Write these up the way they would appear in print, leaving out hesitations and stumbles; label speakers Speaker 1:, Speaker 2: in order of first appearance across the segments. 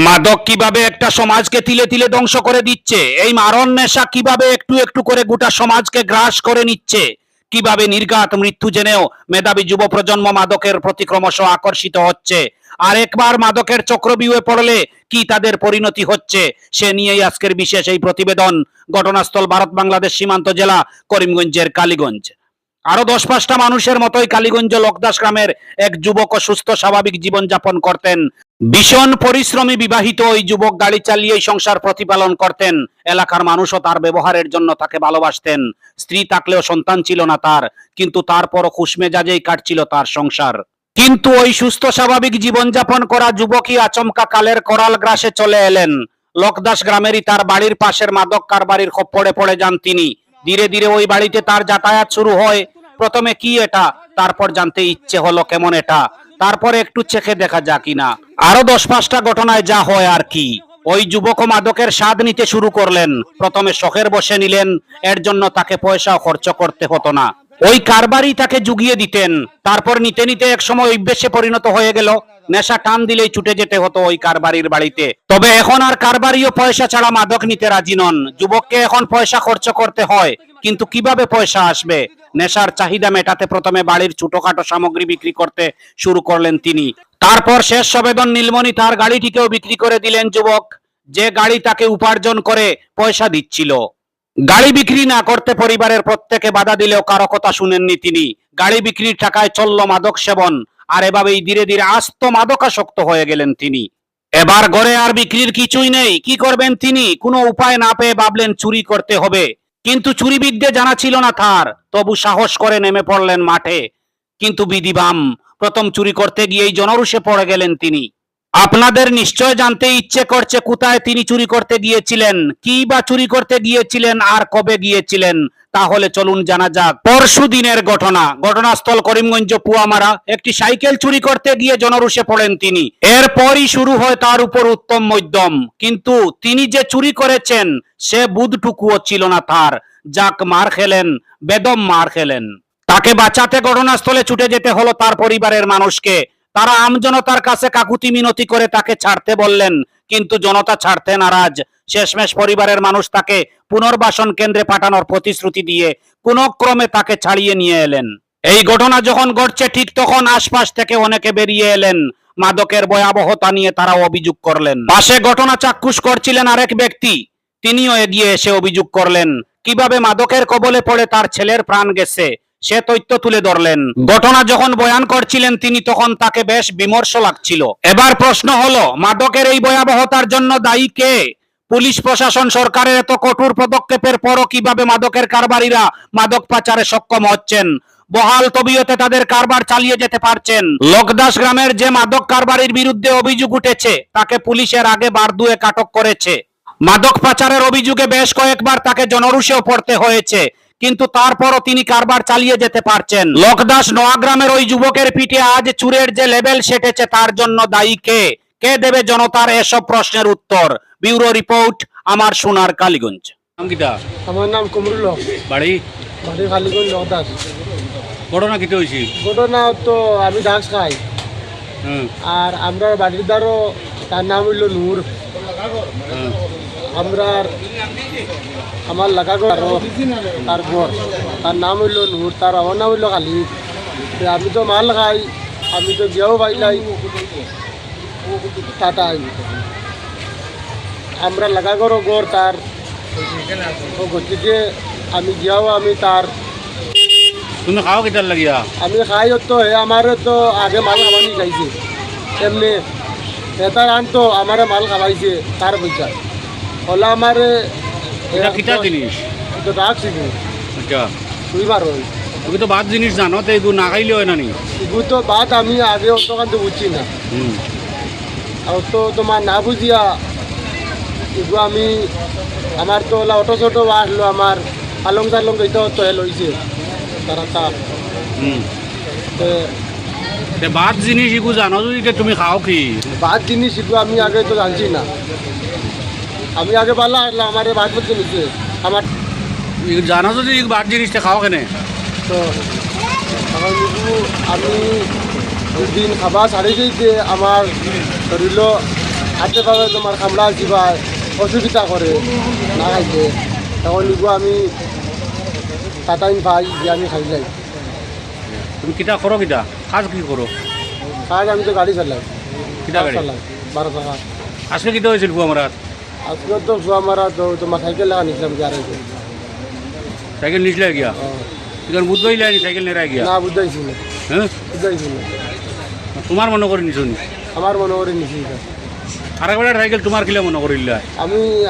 Speaker 1: মাদক কিভাবে একটা সমাজকে তিলে তিলে ধ্বংস করে দিচ্ছে, এই মারণ নেশা কিভাবে একটু একটু করে গোটা সমাজকে গ্রাস করে নিচ্ছে, কিভাবে নির্ঘাত মৃত্যু জেনেও মেধাবী যুব প্রজন্ম মাদকের প্রতি ক্রমশ আকর্ষিত হচ্ছে, আর একবার মাদকের চক্রবিউহে পড়লে কি তাদের পরিণতি হচ্ছে, সে নিয়েই আজকের বিশেষ এই প্রতিবেদন। ঘটনাস্থল ভারত বাংলাদেশ সীমান্ত জেলা করিমগঞ্জের কালীগঞ্জ। আরো 10-5টা মানুষের মতোই কালীগঞ্জ লোকদাস গ্রামের এক যুবক সুস্থ স্বাভাবিক জীবনযাপন করতেন। ভীষণ পরিশ্রমী বিবাহিত ওই যুবক গাড়ি চালিয়েই সংসার প্রতিপালন করতেন। এলাকার মানুষও তার ব্যবহারের জন্য তাকে ভালোবাসতেন। স্ত্রী থাকলেও সন্তান ছিল না তার, কিন্তু তারপরও খুশমেজাজেই কাটছিল তার সংসার। কিন্তু ওই সুস্থ স্বাভাবিক জীবনযাপন করা যুবকই আচমকা কালের করাল গ্রাসে চলে এলেন। লোকদাস গ্রামেরই তার বাড়ির পাশের মাদক কারবারির খপ্পরে পড়ে যান তিনি। ধীরে ধীরে ওই বাড়িতে তার যাতায়াত শুরু হয়। প্রথমে কি এটা, তারপর জানতে ইচ্ছে হলো কেমন এটা, তারপরে একটু চেখে দেখা যাক কিনা। আরো 10-5টা ঘটনায় যা হয় আর কি। ওই যুবক মাদকের স্বাদ নিতে শুরু করলেন। প্রথমে শখের বসে নিলেন, এর জন্য তাকে পয়সা খরচ করতে হতো না। ওই কারবারই তাকে জুগিয়ে দিতেন। তারপর নিতে নিতে এক সময় অভ্যেসে পরিণত হয়ে গেল। নেশা টান দিলেই ছুটে যেতে হতো ওই কারবারির বাড়িতে। তবে এখন আর কারবারিও পয়সা ছাড়া মাদক নিতে রাজি নন। যুবককে এখন পয়সা খরচ করতে হয়, কিন্তু কিভাবে পয়সা আসবে? নেশার চাহিদা মেটাতে প্রথমে বাড়ির ছোটখাটো সামগ্রী বিক্রি করতে শুরু করলেন তিনি। তারপর শেষ সবেদন নীলমণি তার গাড়িটিকেও বিক্রি করে দিলেন যুবক, যে গাড়ি তাকে উপার্জন করে পয়সা দিচ্ছিল। গাড়ি বিক্রি না করতে পরিবারের প্রত্যেকে বাধা দিলেও কারো কথা শুনেননি তিনি। গাড়ি বিক্রির টাকায় চলল মাদক সেবন, আর এভাবেই ধীরে ধীরে আস্ত মাদকাসক্ত হয়ে গেলেন তিনি। এবার ঘরে আর বিক্রির কিছুই নেই, কি করবেন তিনি? কোনো উপায় না পেয়ে ভাবলেন চুরি করতে হবে, কিন্তু চুরি বিদ্যে জানা ছিল না তার। তবু সাহস করে নেমে পড়লেন মাঠে, কিন্তু বিধিবাম, প্রথম চুরি করতে গিয়েই জনরুষে পড়ে গেলেন তিনি। আপনাদের নিশ্চয় জানতে ইচ্ছে করছে কোথায় তিনি চুরি করতে গিয়েছিলেন, কি বা চুরি করতে গিয়েছিলেন, আর কবে গিয়েছিলেন। তাহলে চলুন জানা যাক পরশু দিনের ঘটনা। ঘটনাস্থল করিমগঞ্জ পুয়ামারা। একটি সাইকেল চুরি করতে গিয়ে জনরুষে পড়েন তিনি। এরপরই শুরু হয় তার উপর উত্তম মধ্যম। কিন্তু তিনি যে চুরি করেছেন সে বুধটুকুও ছিল না তার। যাক মার খেলেন, বেদম মার খেলেন। তাকে বাঁচাতে ঘটনাস্থলে ছুটে যেতে হলো তার পরিবারের মানুষকে। তারা আমজনতার কাছে কাকুতি মিনতি করে তাকে ছাড়তে বললেন, কিন্তু জনতা ছাড়তে নারাজ। শেষমেশ পরিবারের মানুষ তাকে পুনর্বাসন কেন্দ্রে পাঠানোর প্রতিশ্রুতি দিয়ে কোন ক্রমে তাকে ছাড়িয়ে নিয়ে এলেন। এই ঘটনা যখন ঘটছে ঠিক তখন আশপাশ থেকে অনেকে বেরিয়ে এলেন। মাদকের ভয়াবহতা নিয়ে তারা অভিযোগ করলেন। পাশে ঘটনা চাক্ষুষ করছিলেন আরেক ব্যক্তি, তিনিও এগিয়ে এসে অভিযোগ করলেন কিভাবে মাদকের কবলে পড়ে তার ছেলের প্রাণ গেছে। সে তথ্য তুলে ধরলেন। ঘটনা যখন বয়ান করছিলেন তিনি, তখন তাকে বেশ বিমর্ষ লাগছিল। এবার প্রশ্ন হলো, মাদকের এই ভয়াবহতার জন্য দায়ী কে? পুলিশ প্রশাসন সরকারের এত কঠোর পদক্ষেপের পরও কিভাবে মাদকের কারবারিরা মাদক পাচারে সক্ষম হচ্ছেন, বহাল তবিয়তে তাদের কারবার চালিয়ে যেতে পারছেন? লোকদাস গ্রামের যে মাদক কারবারির বিরুদ্ধে অভিযোগ উঠেছে তাকে পুলিশের আগে বার দুয়েক আটক করেছে। মাদক পাচারের অভিযোগে বেশ কয়েকবার তাকে জনরুষেও পড়তে হয়েছে, কিন্তু তারপরও তিনি কারবার চালিয়ে যেতে পারছেন। লোকদাস নোয়াগ্রামের ওই যুবকের পিঠে আজ চুরের যে লেবেল সেটেছে তার জন্য দায়ী কে? কে দেবে জনতার এসব প্রশ্নের উত্তর? ব্যুরো রিপোর্ট, আমার সোনার কালীগঞ্জ। নাম কিটা?
Speaker 2: আমার নাম কমরুল হক।
Speaker 1: বাড়ি?
Speaker 2: বাড়ি কালীগঞ্জ লোকদাস।
Speaker 1: ঘটনা কিটা হয়েছে?
Speaker 2: ঘটনা তো আমি ড্রাগস খাই, আর আমরা বাড়ির দ্বারও তার নাম হইল নূর। আমরা আমার লাগা ঘর তার ঘর, তার নাম হইল নূর, তার আমার নাম হইল কালী। আমি তো মাল খাই, আমি তো গিয়েও পাইলাই টাটাই। আমরা লাগা ঘরও ঘর তার গতিকে আমি গিয়াও আমি তার
Speaker 1: তুমি খাও কিটার লাগিয়া?
Speaker 2: আমি খাই তো হে আমার তো আগে মাল খাবানি খাইছে, এমনি এটার আন তো আমার মাল খাবাইছে তার পয়সা হলে আমার
Speaker 1: কিটা জিনিস
Speaker 2: তো ডাক শিখি।
Speaker 1: আচ্ছা,
Speaker 2: তুই পারো
Speaker 1: তুমি তো বাদ জিনিস জানো, তো এগুলো না খাইলে হয় না নি?
Speaker 2: এগুলো তো বাদ আমি আগে অতখান তো বুঝছি না, আর তো তোমার না বুঝিয়া এগুলো আমি আমার তো অটো ছোটো আসলো আমার আলং টালং এইটা তো লইছে তারা তা
Speaker 1: বাদ জিনিস এগুলো জানো যদি তুমি খাও কি?
Speaker 2: বাদ জিনিস এগুলো আমি আগে তো জানছি না, আমি আগে পারলাম আসলাম আমার বাদ বলতে নিচ্ছে আমার
Speaker 1: জানো যদি বাদ জিনিসটা খাও কেনে?
Speaker 2: তো আমার এগুলো আমি দুদিন খাবার ছাড়ি দিয়েছে আমার ধরিল হাতে পাবে তোমার কামলা দিবা অসুবিধা করে না খাইতে তখন নিবো আমি কাটাইন ভাই যে আমি খাই যাই
Speaker 1: তুমি কিতা করো কিতা কাজ কি করো
Speaker 2: কাজ আমি তো গাড়ি চালাই
Speaker 1: কিতা গাড়ি
Speaker 2: চালাই 12 টাকা
Speaker 1: আজকে কিতা হয়েছিল আমার
Speaker 2: আজকে তো শোয়া মারা তো তোমার সাইকেল লাগা নিছিলাম গ্যারেজে
Speaker 1: সাইকেল নিচলে গিয়া ইকান বুধ বইলে সাইকেল নেড়া গিয়া
Speaker 2: না বুঝাইছি না
Speaker 1: হ্যাঁ
Speaker 2: বুঝাইছি না
Speaker 1: তোমার মনে করে নিছো নি
Speaker 2: আমার মনে করে নিছি এটা।
Speaker 1: আর একবার সাইকেল তোমার কিলা মনে করিলা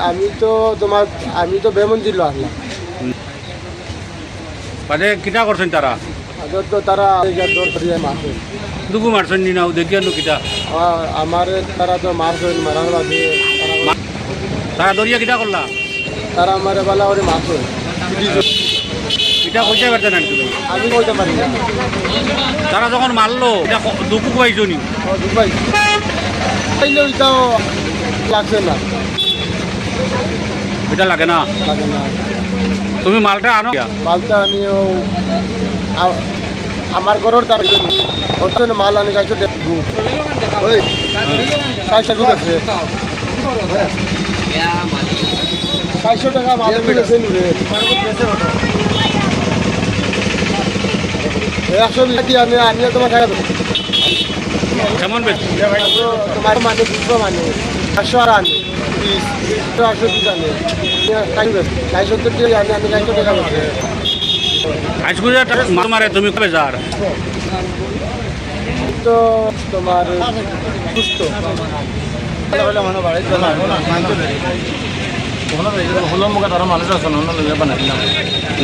Speaker 2: আমি তো তোমার আমি তো বেমন্দির আসলাম
Speaker 1: বাদে কিতা করছেন তারা
Speaker 2: আগে তো তারা দর করিয়ে মারছে
Speaker 1: দুগু মারছেন নি নাও দেখিয়া নো কিতা
Speaker 2: আমার তারা তো মারছে মারার বাদে
Speaker 1: তারা দরিয়া কিতা করলা
Speaker 2: তারা আমার বেলা করে মারছে
Speaker 1: কিতা কইতে পারতে না তুমি
Speaker 2: আমি কইতে পারি না
Speaker 1: তারা যখন মারলো এটা দুগু পাইছো নি
Speaker 2: দুবাই তাইলেও এটাও লাগছে না
Speaker 1: এটা লাগে না
Speaker 2: লাগে না
Speaker 1: তুমি মালটা আনো
Speaker 2: মালটা আনিও আমার ঘরের তার অত মাল আনি গাইছো দেখবো ওই কাইসা গুছে 500 টাকা মাল দিয়েছে নুরে 120 টাকা আমি তোমার টাকা দেবো
Speaker 1: কেমন বেশি
Speaker 2: তোমার মানে 200 মানে 500 আর আনি 820 আনে 570 টাকা আমি 500 টাকা বলছি
Speaker 1: আজকে মারে তুমি কবে যার
Speaker 2: তো তোমার সুস্থ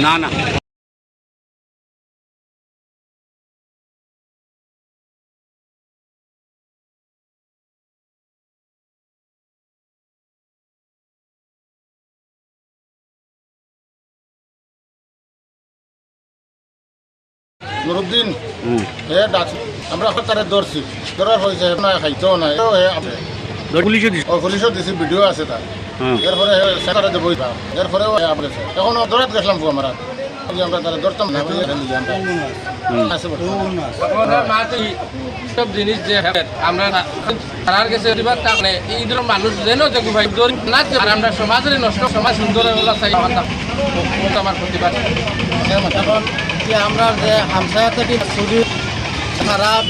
Speaker 1: না না
Speaker 3: নুরুদ্দিন হে ডাক আমরা তারে ধরছি ধরার হয়েছে না খাইতেও নাই
Speaker 1: পুলিশে দিস
Speaker 3: পুলিশও দিছি ভিডিও আছে তার এরপরে সেটারে দেবো এরপরে এখন ধরাত গেছিলাম আমরা আমরা তারা ধরতাম না
Speaker 4: সব জিনিস যে আমরা তার কাছে মানে এই ধরনের মানুষ যেন দেখো ভাই না আর আমরা সমাজের নষ্ট সমাজ সুন্দর হওয়া চাই আমার প্রতিবাদ
Speaker 5: আমরা যে হামসায়া থেকে চুরি খারাপ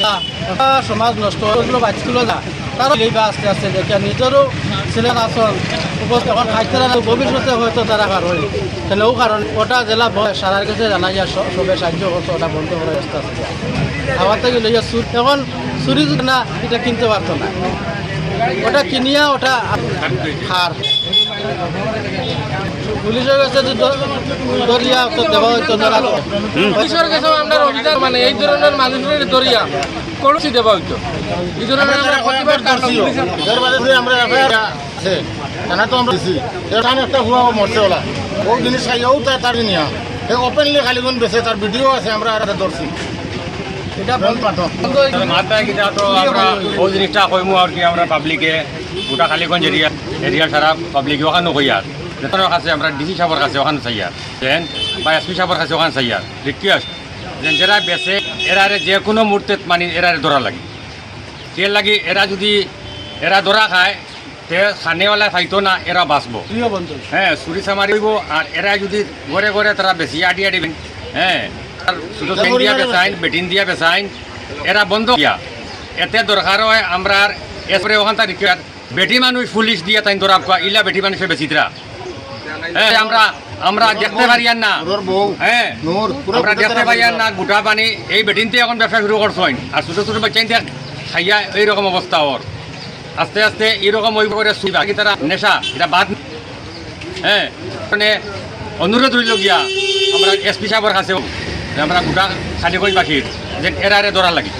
Speaker 5: সমাজ নষ্ট ওগুলো বাচ্চাগুলো না তারও এইবা আস্তে আস্তে দেখে নিজেরও ছিলেন আসল এখন খাইতে ভবিষ্যতে হয়তো তারা কারণ তাহলেও কারণ ওটা জেলা সারার কাছে জানা যায় সবে সাহায্য করতো ওটা বন্ধ করার ব্যবস্থা আছে খাবার থেকে লইয়া চুর এখন চুরি যদি না এটা কিনতে পারতো না ওটা কিনিয়া ওটা হার পুলিশের কাছে দরিয়া তো দেওয়া হইতো না
Speaker 4: পুলিশের কাছে আমরা অভিযান মানে এই ধরনের মানুষের দরিয়া করছি দেওয়া হইতো এই ধরনের আমরা প্রতিবাদ করছি
Speaker 3: আমরা আছে কেন তো আমরা দিছি এখানে একটা হুয়া মরছে ওলা ও জিনিস খাইও তার নিয়া ওপেনলি খালি কোন বেছে তার ভিডিও আছে আমরা আর ধরছি এটা
Speaker 6: মাথায় কিনা তো আমরা ওই জিনিসটা কইমু আর কি আমরা পাবলিকে গোটা খালিগঞ্জ এরিয়া সারা পাবলিকে ওখানে কই আর যেখানে কাছে আমরা ডিসি সাহেবের কাছে ওখানে চাই আর দেন বা এসপি সাহেবের কাছে ওখানে চাই আর রিকুয়েস্ট যেন যারা বেছে এরারে যে কোনো মুহূর্তে মানে এরারে ধরা লাগে কে লাগি এরা যদি এরা ধরা খায় তে খানেওয়ালা খাইতো না এরা বাঁচবো হ্যাঁ চুরি চামারি হইব আর এরা যদি ঘরে ঘরে তারা বেশি আডিয়া দিবেন হ্যাঁ আর শুধু চেন দিয়া বেচাইন বেটিন দিয়া বেচাইন এরা বন্ধ দিয়া এতে দরকার হয় আমরা এরপরে ওখান থেকে বেটি মানুষ পুলিশ দিয়ে তাই ধরা কোয়া ইলা বেটি মানুষের বেশিতরা হ্যাঁ আমরা দেখতে পারি আর না হ্যাঁ আমরা দেখতে পারি আর না গোটা পানি এই বেটিনতে এখন ব্যবসা শুরু করছেন আর ছোটো ছোটো বাচ্চাইতে খাইয়া এইরকম অবস্থা ওর আস্তে আস্তে এরকম ওই করে বাকি তারা নেশা এটা বাদ হ্যাঁ মানে অনুরোধ রইল গিয়া আমরা এসপি সাহেবের কাছেও আমরা গোটা খালিগঞ্জবাসীর যে এরারে ধরা লাগি